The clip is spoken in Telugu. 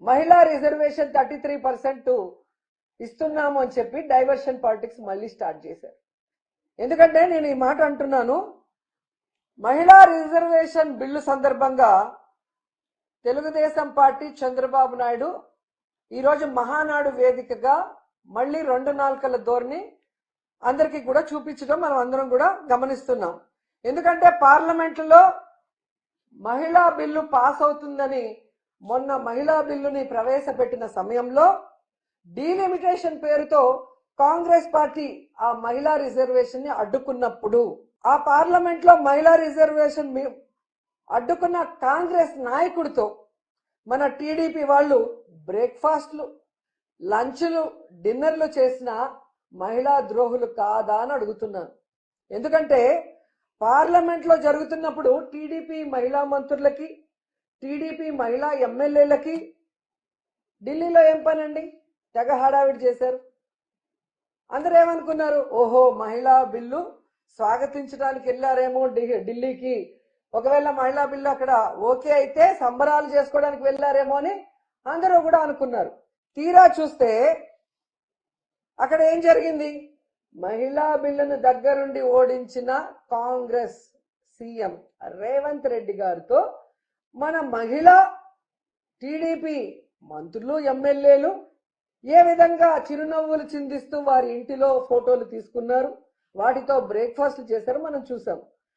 మహిళా రిజర్వేషన్ 33% ఇస్తున్నాము అని చెప్పి డైవర్షన్ పాలిటిక్స్ మళ్ళీ స్టార్ట్ చేశారు. ఎందుకంటే నేను ఈ మాట అంటున్నాను, మహిళా రిజర్వేషన్ బిల్లు సందర్భంగా తెలుగుదేశం పార్టీ చంద్రబాబు నాయుడు ఈరోజు మహానాడు వేదికగా మళ్ళీ 2 నాలుకల ధోరణి అందరికీ కూడా చూపించడం మనం అందరం కూడా గమనిస్తున్నాం. ఎందుకంటే పార్లమెంట్లో మహిళా బిల్లు పాస్ అవుతుందని మొన్న మహిళా బిల్లుని ప్రవేశపెట్టిన సమయంలో డీలిమిటేషన్ పేరుతో కాంగ్రెస్ పార్టీ ఆ మహిళా రిజర్వేషన్ ని అడ్డుకున్నప్పుడు ఆ పార్లమెంట్ లో మహిళా రిజర్వేషన్ అడ్డుకున్న కాంగ్రెస్ నాయకుడితో మన టీడీపీ వాళ్ళు బ్రేక్ఫాస్ట్లు, లంచ్లు, డిన్నర్లు చేసిన మహిళా ద్రోహులు కాదా అని అడుగుతున్నాను. ఎందుకంటే పార్లమెంట్ లో జరుగుతున్నప్పుడు టీడీపీ మహిళా మంత్రులకి, టీడీపీ మహిళా ఎమ్మెల్యేలకి ఢిల్లీలో ఏం పనండి? తెగ హడావిడి చేశారు. అందరూ ఏమనుకున్నారు? ఓహో, మహిళా బిల్లు స్వాగతించడానికి వెళ్ళారేమో ఢిల్లీకి, ఒకవేళ మహిళా బిల్లు అక్కడ ఓకే అయితే సంబరాలు చేసుకోవడానికి వెళ్ళారేమో అని అందరూ కూడా అనుకున్నారు. తీరా చూస్తే అక్కడ ఏం జరిగింది? మహిళా బిల్లును దగ్గరుండి ఓడించిన కాంగ్రెస్ సీఎం రేవంత్ రెడ్డి గారితో మన మహిళా టీడీపీ మంత్రులు, ఎమ్మెల్యేలు ఏ విధంగా చిరునవ్వులు చిందిస్తూ వారి ఇంటిలో ఫోటోలు తీసుకున్నారు, వాటితో బ్రేక్ఫాస్ట్ చేశారు మనం చూసాం.